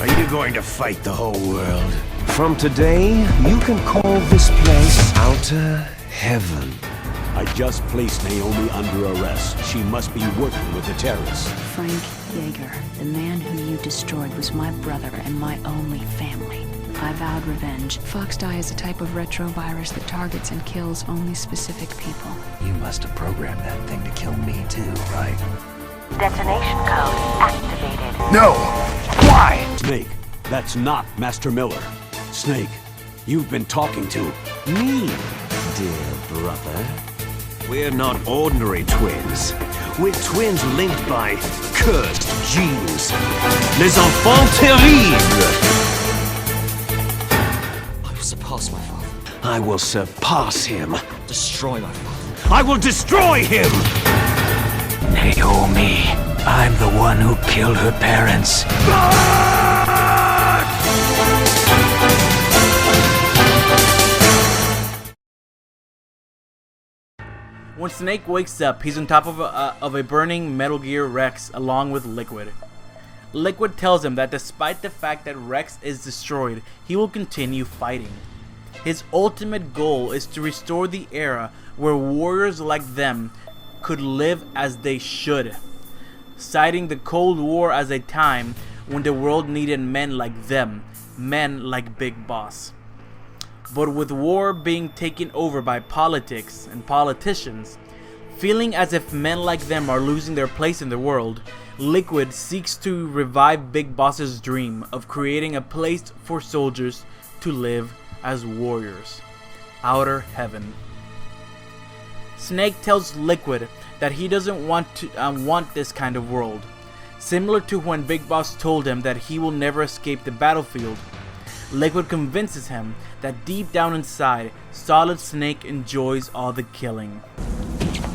Are you going to fight the whole world? From today, you can call this place Outer Heaven. I just placed Naomi under arrest. She must be working with the terrorists. Frank Yeager, the man who you destroyed, was my brother and my only family. I vowed revenge. Foxdie is a type of retrovirus that targets and kills only specific people. You must have programmed that thing to kill me too, right? Detonation code activated. No! Why? Snake, that's not Master Miller. Snake, you've been talking to Me, dear brother. We're not ordinary twins. We're twins linked by cursed genes. Les enfants terribles! I will surpass my father. I will surpass him. Destroy my father. I will destroy him! Naomi, I'm the one who killed her parents. When Snake wakes up, he's on top of a burning Metal Gear Rex along with Liquid. Liquid tells him that despite the fact that Rex is destroyed, he will continue fighting. His ultimate goal is to restore the era where warriors like them could live as they should, citing the Cold War as a time when the world needed men like them, men like Big Boss. But with war being taken over by politics and politicians, feeling as if men like them are losing their place in the world, Liquid seeks to revive Big Boss's dream of creating a place for soldiers to live as warriors. Outer Heaven. Snake tells Liquid that he doesn't want this kind of world, similar to when Big Boss told him that he will never escape the battlefield. Liquid convinces him that deep down inside, Solid Snake enjoys all the killing.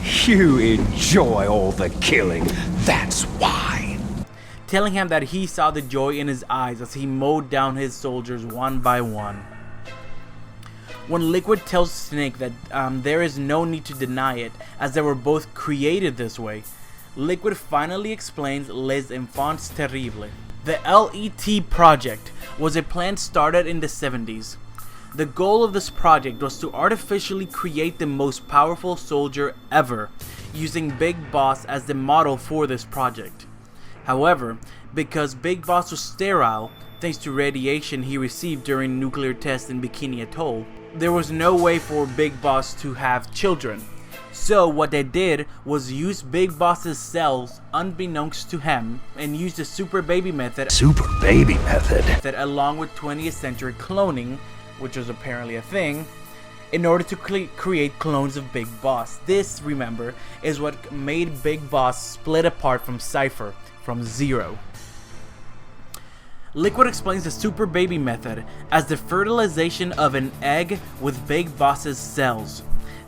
You enjoy all the killing, that's why. Telling him that he saw the joy in his eyes as he mowed down his soldiers one by one. When Liquid tells Snake that there is no need to deny it, as they were both created this way, Liquid finally explains Les Enfants Terribles. The LET project was a plan started in the 70s. The goal of this project was to artificially create the most powerful soldier ever, using Big Boss as the model for this project. However, because Big Boss was sterile, thanks to radiation he received during nuclear tests in Bikini Atoll, there was no way for Big Boss to have children. So what they did was use Big Boss's cells unbeknownst to him and use the super baby method along with 20th century cloning, which was apparently a thing, in order to create clones of Big Boss. This, remember, is what made Big Boss split apart from Cypher, from Zero. Liquid explains the super baby method as the fertilization of an egg with Big Boss's cells.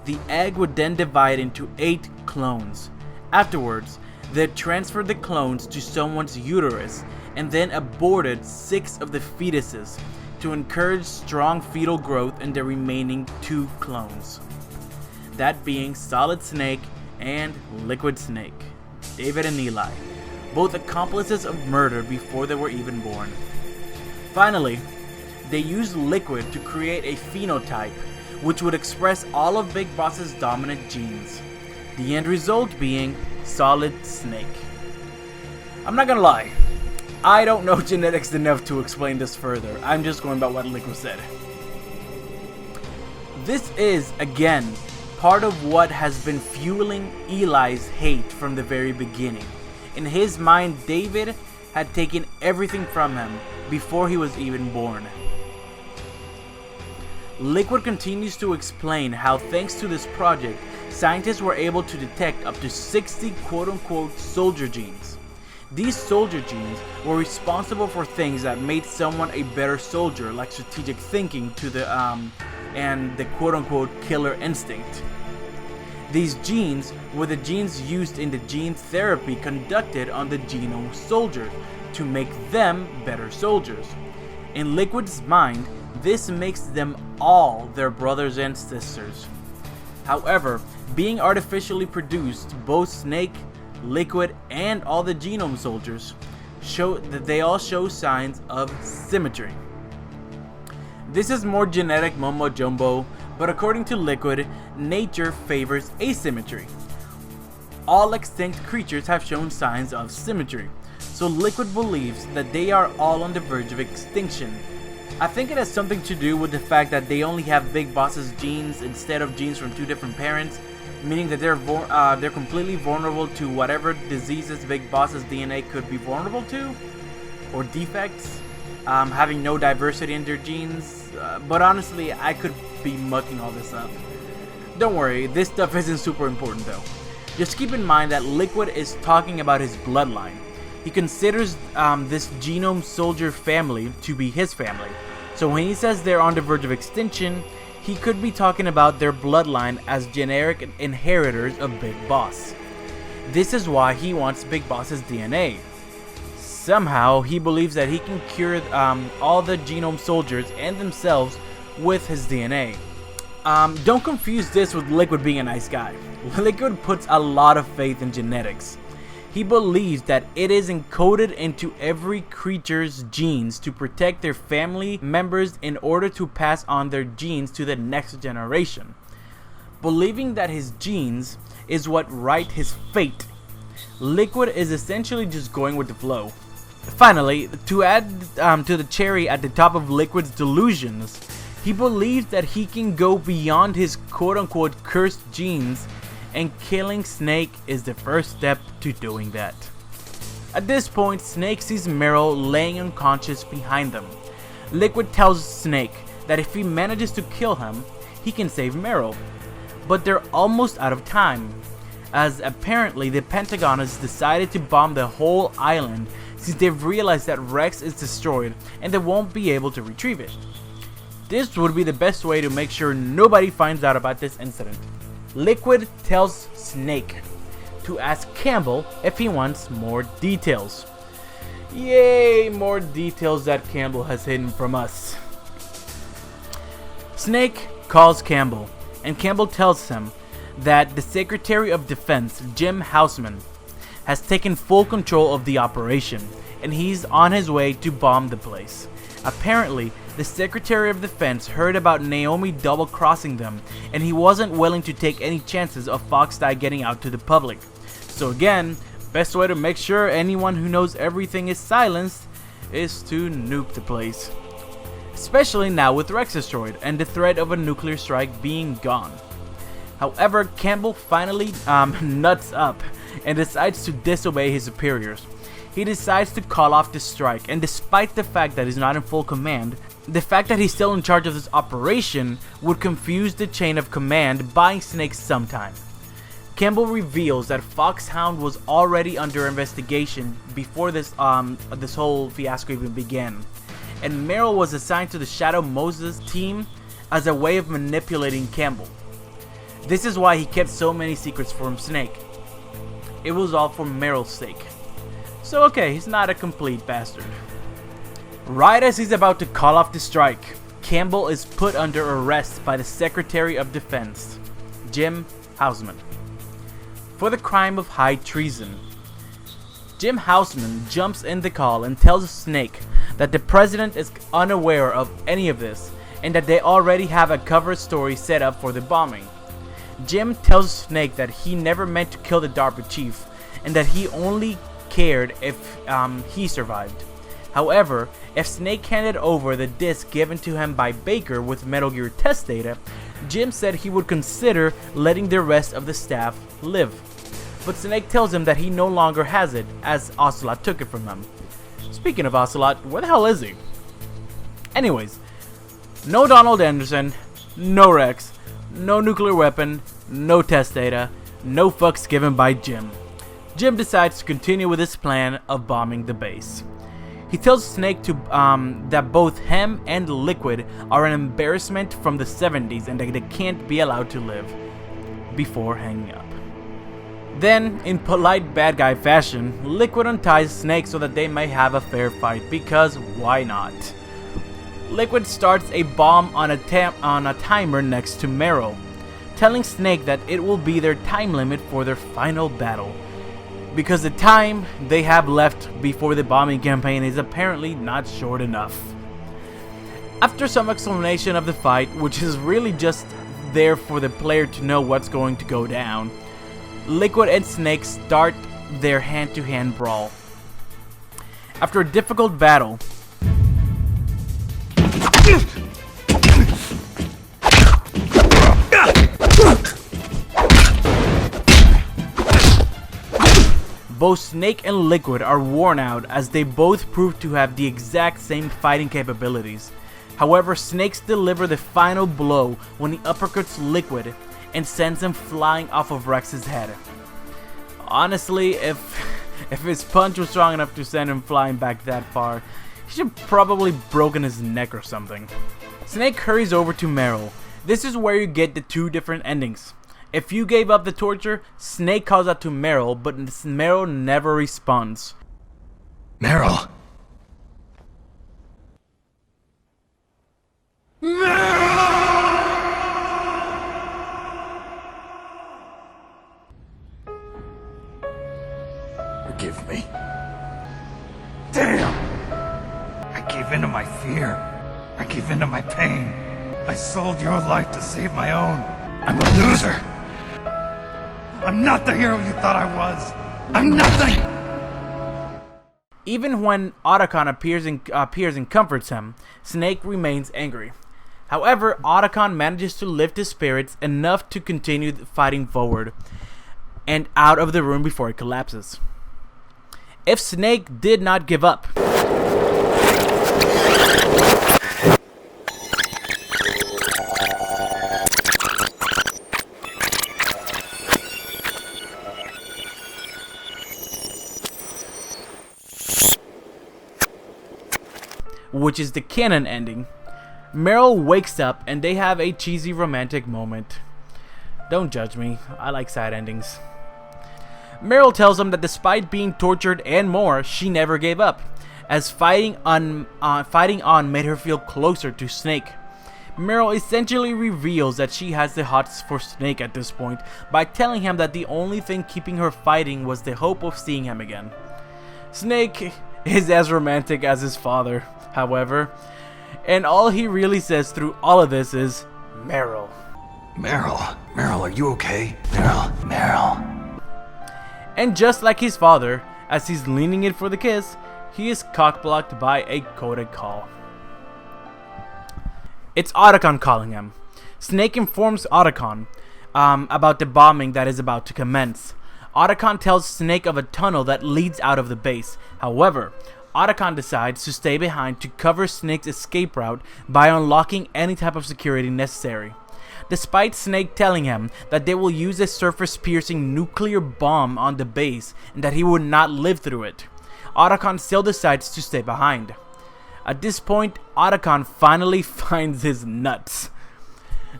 The egg would then divide into 8 clones. Afterwards, they transferred the clones to someone's uterus and then aborted 6 of the fetuses to encourage strong fetal growth in the remaining 2 clones. That being Solid Snake and Liquid Snake, David and Eli, both accomplices of murder before they were even born. Finally, they used Liquid to create a phenotype which would express all of Big Boss's dominant genes, the end result being Solid Snake. I'm not gonna lie, I don't know genetics enough to explain this further. I'm just going by what Liquid said. This is, again, part of what has been fueling Eli's hate from the very beginning. In his mind, David had taken everything from him before he was even born. Liquid continues to explain how thanks to this project, scientists were able to detect up to 60 quote-unquote soldier genes. These soldier genes were responsible for things that made someone a better soldier, like strategic thinking and the quote-unquote killer instinct. These genes were the genes used in the gene therapy conducted on the genome soldiers to make them better soldiers. In Liquid's mind, this makes them all their brothers and sisters. However, being artificially produced, both Snake, Liquid, and all the genome soldiers they all show signs of symmetry. This is more genetic mumbo jumbo, but according to Liquid, nature favors asymmetry. All extinct creatures have shown signs of symmetry, so Liquid believes that they are all on the verge of extinction. I think it has something to do with the fact that they only have Big Boss's genes instead of genes from two different parents, meaning that they're completely vulnerable to whatever diseases Big Boss's DNA could be vulnerable to, or defects, having no diversity in their genes. But honestly, I could be mucking all this up. Don't worry, this stuff isn't super important though. Just keep in mind that Liquid is talking about his bloodline. He considers this genome soldier family to be his family. So when he says they're on the verge of extinction, he could be talking about their bloodline as generic inheritors of Big Boss. This is why he wants Big Boss's DNA. Somehow, he believes that he can cure all the genome soldiers and themselves with his DNA. Don't confuse this with Liquid being a nice guy. Liquid puts a lot of faith in genetics. He believes that it is encoded into every creature's genes to protect their family members in order to pass on their genes to the next generation. Believing that his genes is what write his fate, Liquid is essentially just going with the flow. Finally, to add to the cherry at the top of Liquid's delusions, he believes that he can go beyond his quote-unquote cursed genes, and killing Snake is the first step to doing that. At this point, Snake sees Meryl laying unconscious behind them. Liquid tells Snake that if he manages to kill him, he can save Meryl. But they're almost out of time, as apparently the Pentagon has decided to bomb the whole island since they've realized that Rex is destroyed and they won't be able to retrieve it. This would be the best way to make sure nobody finds out about this incident. Liquid tells Snake to ask Campbell if he wants more details. Yay, more details that Campbell has hidden from us. Snake calls Campbell, and Campbell tells him that the Secretary of Defense, Jim Houseman, has taken full control of the operation, and he's on his way to bomb the place. Apparently, the Secretary of Defense heard about Naomi double-crossing them, and he wasn't willing to take any chances of Foxdie getting out to the public. So again, best way to make sure anyone who knows everything is silenced is to nuke the place. Especially now with Rex destroyed and the threat of a nuclear strike being gone. However, Campbell finally nuts up and decides to disobey his superiors. He decides to call off the strike, and despite the fact that he's not in full command, the fact that he's still in charge of this operation would confuse the chain of command, buying Snake some time. Campbell reveals that Foxhound was already under investigation before this whole fiasco even began, and Meryl was assigned to the Shadow Moses team as a way of manipulating Campbell. This is why he kept so many secrets from Snake. It was all for Meryl's sake. So okay, he's not a complete bastard. Right as he's about to call off the strike, Campbell is put under arrest by the Secretary of Defense, Jim Houseman, for the crime of high treason. Jim Houseman jumps in the call and tells Snake that the president is unaware of any of this and that they already have a cover story set up for the bombing. Jim tells Snake that he never meant to kill the DARPA chief and that he only cared if he survived. However, if Snake handed over the disc given to him by Baker with Metal Gear test data, Jim said he would consider letting the rest of the staff live. But Snake tells him that he no longer has it, as Ocelot took it from him. Speaking of Ocelot, where the hell is he? Anyways, no Donald Anderson, no Rex, no nuclear weapon, no test data, no fucks given by Jim. Jim decides to continue with his plan of bombing the base. He tells Snake that both him and Liquid are an embarrassment from the 70s and that they can't be allowed to live, before hanging up. Then, in polite bad guy fashion, Liquid unties Snake so that they may have a fair fight, because why not? Liquid starts a bomb on a timer next to Meryl. telling Snake that it will be their time limit for their final battle, because the time they have left before the bombing campaign is apparently not short enough. After some explanation of the fight, which is really just there for the player to know what's going to go down, Liquid and Snake start their hand-to-hand brawl. After a difficult battle, both Snake and Liquid are worn out, as they both prove to have the exact same fighting capabilities. However, Snakes deliver the final blow when he uppercuts Liquid and sends him flying off of Rex's head. Honestly, if his punch was strong enough to send him flying back that far, he should probably broken his neck or something. Snake hurries over to Meryl. This is where you get the two different endings. If you gave up the torture, Snake calls out to Meryl, but Meryl never responds. Meryl! Forgive me. Damn! I gave in to my fear. I gave in to my pain. I sold your life to save my own. I'm a loser. I'm not the hero you thought I was. I'm nothing! Even when Otacon appears and comforts him, Snake remains angry. However, Otacon manages to lift his spirits enough to continue fighting forward and out of the room before it collapses. If Snake did not give up, which is the canon ending, Meryl wakes up and they have a cheesy romantic moment. Don't judge me, I like sad endings. Meryl tells him that despite being tortured and more, she never gave up, as fighting on made her feel closer to Snake. Meryl essentially reveals that she has the hots for Snake at this point by telling him that the only thing keeping her fighting was the hope of seeing him again. Snake is as romantic as his father, however, and all he really says through all of this is, Meryl. Meryl, are you okay? Meryl. And just like his father, as he's leaning in for the kiss, he is cock-blocked by a coded call. It's Otacon calling him. Snake informs Otacon about the bombing that is about to commence. Otacon tells Snake of a tunnel that leads out of the base. However, Otacon decides to stay behind to cover Snake's escape route by unlocking any type of security necessary. Despite Snake telling him that they will use a surface-piercing nuclear bomb on the base and that he would not live through it, Otacon still decides to stay behind. At this point, Otacon finally finds his nuts.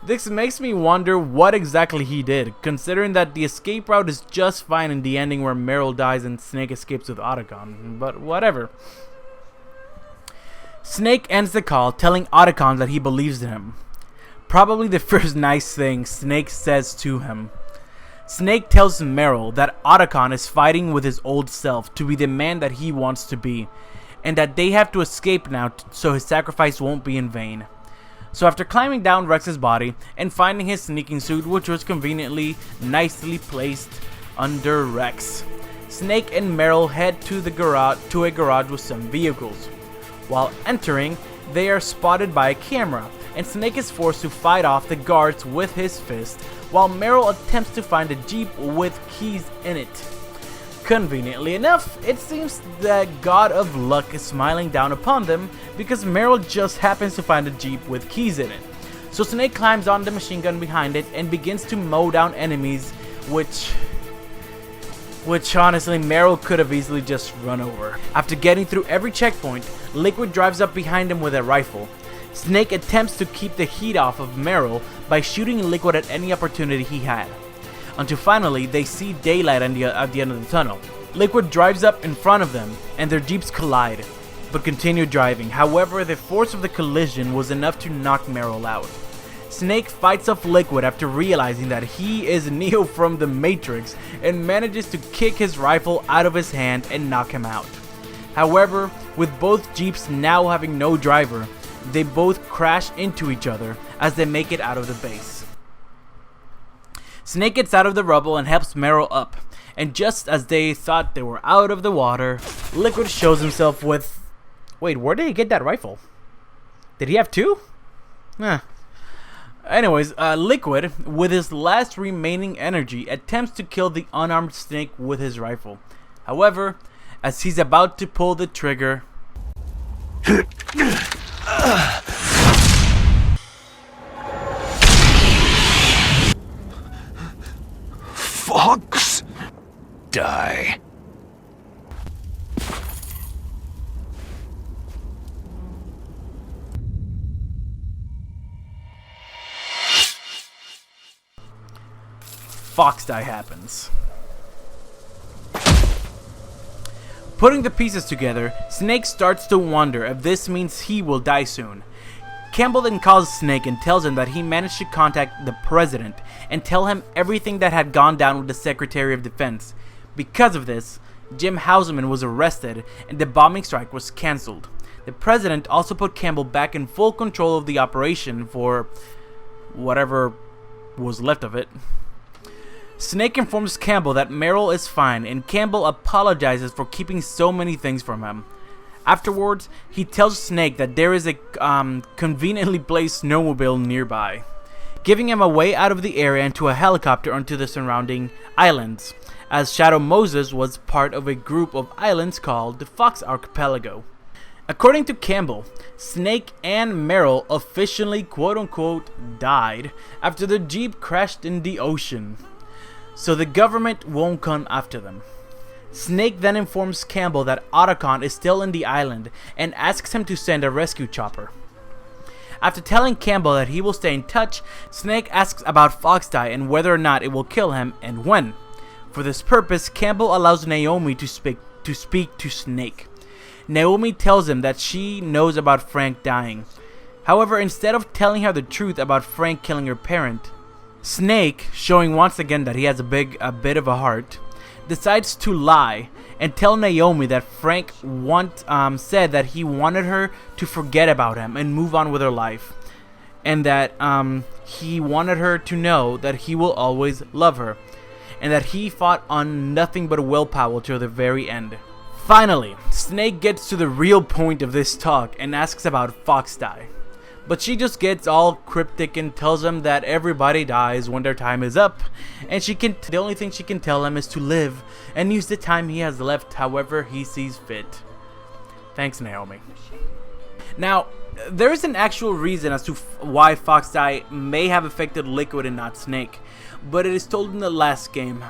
This makes me wonder what exactly he did, considering that the escape route is just fine in the ending where Meryl dies and Snake escapes with Otacon, but whatever. Snake ends the call telling Otacon that he believes in him. Probably the first nice thing Snake says to him. Snake tells Meryl that Otacon is fighting with his old self to be the man that he wants to be, and that they have to escape now so his sacrifice won't be in vain. So after climbing down Rex's body and finding his sneaking suit, which was conveniently nicely placed under Rex, Snake and Meryl head to a garage with some vehicles. While entering, they are spotted by a camera, and Snake is forced to fight off the guards with his fist, while Meryl attempts to find a jeep with keys in it. Conveniently enough, it seems the god of luck is smiling down upon them because Meryl just happens to find a jeep with keys in it. So Snake climbs on the machine gun behind it and begins to mow down enemies, which honestly Meryl could have easily just run over. After getting through every checkpoint, Liquid drives up behind him with a rifle. Snake attempts to keep the heat off of Meryl by shooting Liquid at any opportunity he had, until finally they see daylight at the end of the tunnel. Liquid drives up in front of them and their jeeps collide, but continue driving. However, the force of the collision was enough to knock Meryl out. Snake fights off Liquid after realizing that he is Neo from the Matrix and manages to kick his rifle out of his hand and knock him out. However, with both Jeeps now having no driver, they both crash into each other as they make it out of the base. Snake gets out of the rubble and helps Meryl up, and just as they thought they were out of the water, Liquid shows himself with... Wait, where did he get that rifle? Did he have two? Anyways, Liquid, with his last remaining energy, attempts to kill the unarmed Snake with his rifle. However, as he's about to pull the trigger... Fox! Die. Fox die happens. Putting the pieces together, Snake starts to wonder if this means he will die soon. Campbell then calls Snake and tells him that he managed to contact the president and tell him everything that had gone down with the Secretary of Defense. Because of this, Jim Houseman was arrested and the bombing strike was cancelled. The president also put Campbell back in full control of the operation for whatever was left of it. Snake informs Campbell that Meryl is fine, and Campbell apologizes for keeping so many things from him. Afterwards, he tells Snake that there is a conveniently placed snowmobile nearby, giving him a way out of the area and to a helicopter onto the surrounding islands, as Shadow Moses was part of a group of islands called the Fox Archipelago. According to Campbell, Snake and Meryl officially quote-unquote died after the Jeep crashed in the ocean, so the government won't come after them. Snake then informs Campbell that Otacon is still in the island and asks him to send a rescue chopper. After telling Campbell that he will stay in touch, Snake asks about Foxdie and whether or not it will kill him and when. For this purpose, Campbell allows Naomi to speak to Snake. Naomi tells him that she knows about Frank dying. However, instead of telling her the truth about Frank killing her parent, Snake, showing once again that he has a bit of a heart, decides to lie and tell Naomi that Frank said that he wanted her to forget about him and move on with her life, and that he wanted her to know that he will always love her, and that he fought on nothing but willpower till the very end. Finally, Snake gets to the real point of this talk and asks about Foxdie. But she just gets all cryptic and tells him that everybody dies when their time is up, and the only thing she can tell him is to live and use the time he has left however he sees fit. Thanks, Naomi. Now, there is an actual reason as to why Foxdie may have affected Liquid and not Snake, but it is told in the last game.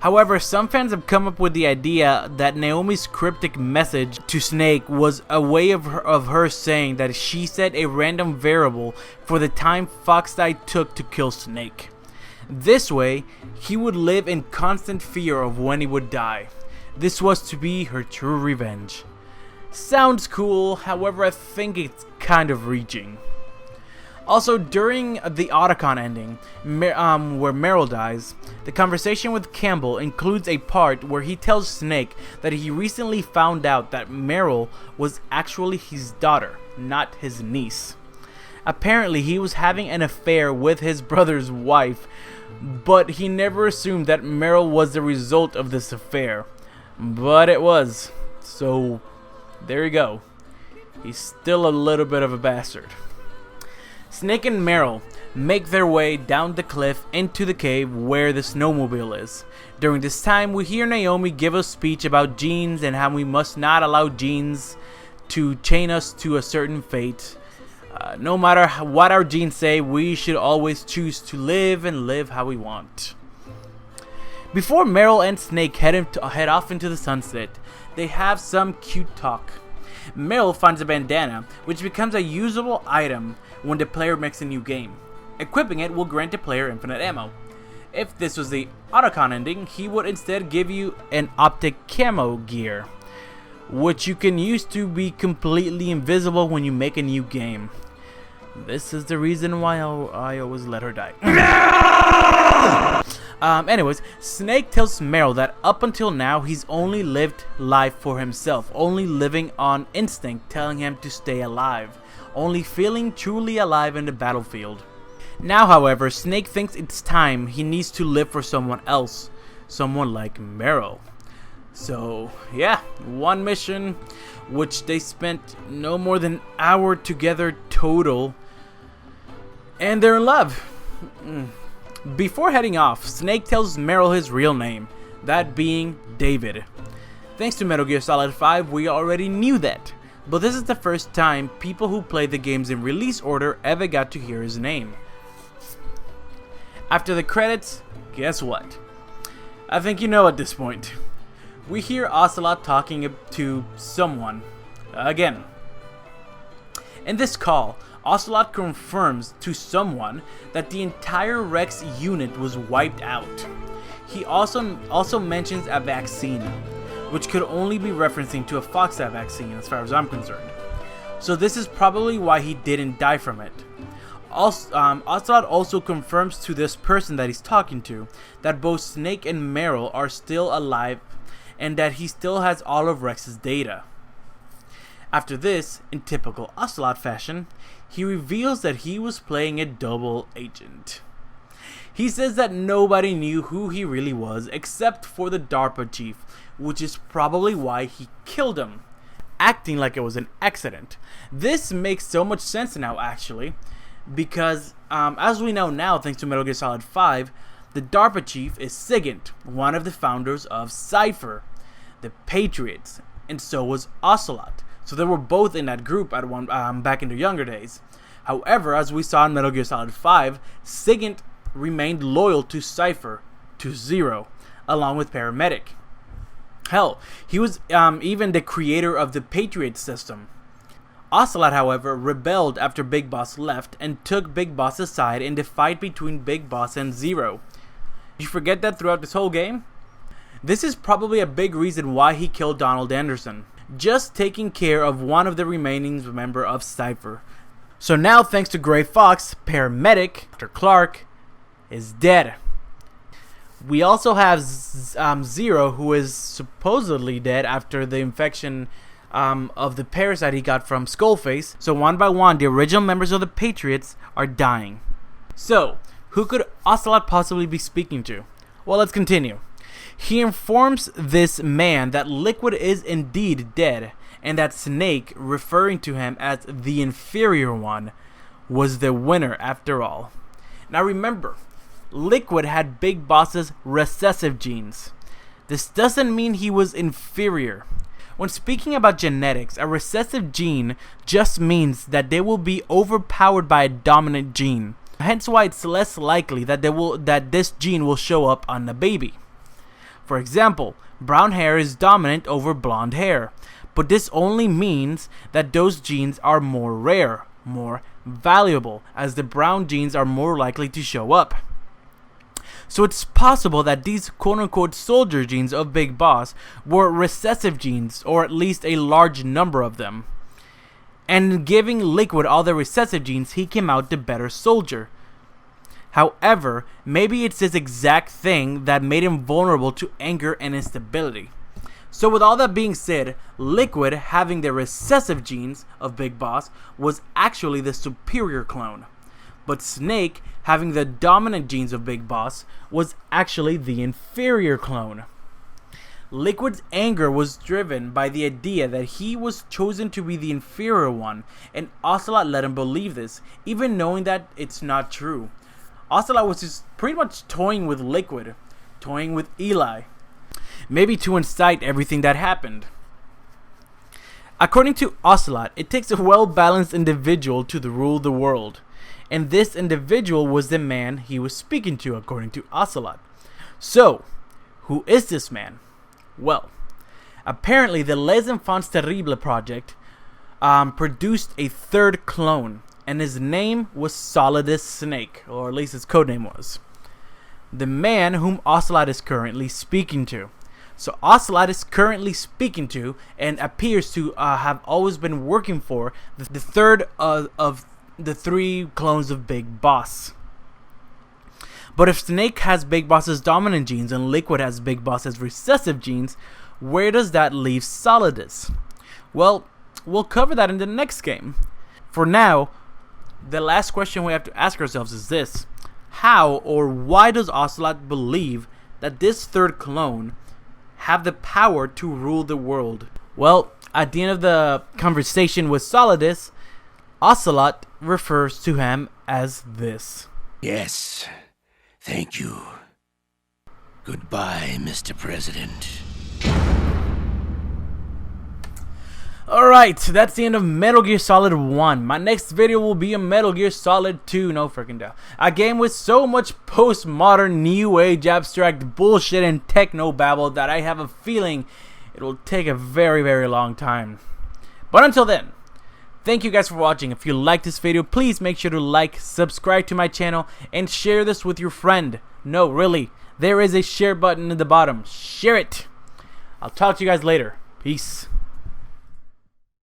However, some fans have come up with the idea that Naomi's cryptic message to Snake was a way of her saying that she set a random variable for the time Foxdie took to kill Snake. This way, he would live in constant fear of when he would die. This was to be her true revenge. Sounds cool, however I think it's kind of reaching. Also, during the Otacon ending, where Meryl dies, the conversation with Campbell includes a part where he tells Snake that he recently found out that Meryl was actually his daughter, not his niece. Apparently, he was having an affair with his brother's wife, but he never assumed that Meryl was the result of this affair. But it was. So, there you go. He's still a little bit of a bastard. Snake and Meryl make their way down the cliff into the cave where the snowmobile is. During this time, we hear Naomi give a speech about genes and how we must not allow genes to chain us to a certain fate. No matter what our genes say, we should always choose to live and live how we want. Before Meryl and Snake head off into the sunset, they have some cute talk. Meryl finds a bandana, which becomes a usable item when the player makes a new game. Equipping it will grant the player infinite ammo. If this was the Otacon ending, he would instead give you an optic camo gear, which you can use to be completely invisible when you make a new game. This is the reason why I always let her die. Anyways, Snake tells Meryl that up until now he's only lived life for himself, only living on instinct telling him to stay alive, only feeling truly alive in the battlefield. Now, however, Snake thinks it's time he needs to live for someone else, someone like Meryl. So, yeah, one mission, which they spent no more than an hour together total, and they're in love. Before heading off, Snake tells Meryl his real name, that being David. Thanks to Metal Gear Solid 5, we already knew that, but this is the first time people who play the games in release order ever got to hear his name. After the credits, guess what? I think you know at this point. We hear Ocelot talking to someone. Again. In this call, Ocelot confirms to someone that the entire Rex unit was wiped out. He also mentions a vaccine, which could only be referencing to a Foxeye vaccine as far as I'm concerned. So this is probably why he didn't die from it. Ocelot also confirms to this person that he's talking to that both Snake and Meryl are still alive and that he still has all of Rex's data. After this, in typical Ocelot fashion, he reveals that he was playing a double agent. He says that nobody knew who he really was except for the DARPA chief, which is probably why he killed him, acting like it was an accident. This makes so much sense now, actually, because as we know now, thanks to Metal Gear Solid 5, the DARPA chief is Sigint, one of the founders of Cypher, the Patriots, and so was Ocelot. So they were both in that group at one back in their younger days. However, as we saw in Metal Gear Solid 5, Sigint remained loyal to Cypher, to Zero, along with Paramedic. Hell, he was even the creator of the Patriot system. Ocelot, however, rebelled after Big Boss left and took Big Boss's side in the fight between Big Boss and Zero. Did you forget that throughout this whole game? This is probably a big reason why he killed Donald Anderson, just taking care of one of the remaining members of Cypher. So now, thanks to Gray Fox, Paramedic, Dr. Clark, is dead. We also have Zero, who is supposedly dead after the infection of the parasite he got from Skullface. So one by one, the original members of the Patriots are dying. So, who could Ocelot possibly be speaking to? Well, let's continue. He informs this man that Liquid is indeed dead, and that Snake, referring to him as the inferior one, was the winner after all. Now remember, Liquid had Big Boss's recessive genes. This doesn't mean he was inferior. When speaking about genetics, a recessive gene just means that they will be overpowered by a dominant gene. Hence why it's less likely that this gene will show up on the baby. For example, brown hair is dominant over blonde hair, but this only means that those genes are more rare, more valuable, as the brown genes are more likely to show up. So it's possible that these quote-unquote soldier genes of Big Boss were recessive genes, or at least a large number of them. And giving Liquid all the recessive genes, he came out the better soldier. However, maybe it's this exact thing that made him vulnerable to anger and instability. So with all that being said, Liquid, having the recessive genes of Big Boss, was actually the superior clone. But Snake, having the dominant genes of Big Boss, was actually the inferior clone. Liquid's anger was driven by the idea that he was chosen to be the inferior one, and Ocelot let him believe this, even knowing that it's not true. Ocelot was just pretty much toying with Liquid, toying with Eli, maybe to incite everything that happened. According to Ocelot, it takes a well-balanced individual to rule the world, and this individual was the man he was speaking to, according to Ocelot. So, who is this man? Well, apparently the Les Enfants Terribles project produced a third clone, and his name was Solidus Snake, or at least his codename was. The man whom Ocelot is currently speaking to. So Ocelot is currently speaking to, and appears to have always been working for, the third of the 3 clones of Big Boss. But if Snake has Big Boss's dominant genes and Liquid has Big Boss's recessive genes, where does that leave Solidus? Well, we'll cover that in the next game. For now, the last question we have to ask ourselves is this: how or why does Ocelot believe that this 3rd clone have the power to rule the world? Well, at the end of the conversation with Solidus, Ocelot refers to him as this. Yes. Thank you. Goodbye, Mr. President. Alright, that's the end of Metal Gear Solid 1. My next video will be a Metal Gear Solid 2, no freaking doubt. A game with so much postmodern, new age, abstract bullshit and techno babble that I have a feeling it will take a very, very long time. But until then, thank you guys for watching. If you like this video, please make sure to like, subscribe to my channel, and share this with your friend. No, really, there is a share button at the bottom. Share it. I'll talk to you guys later. Peace.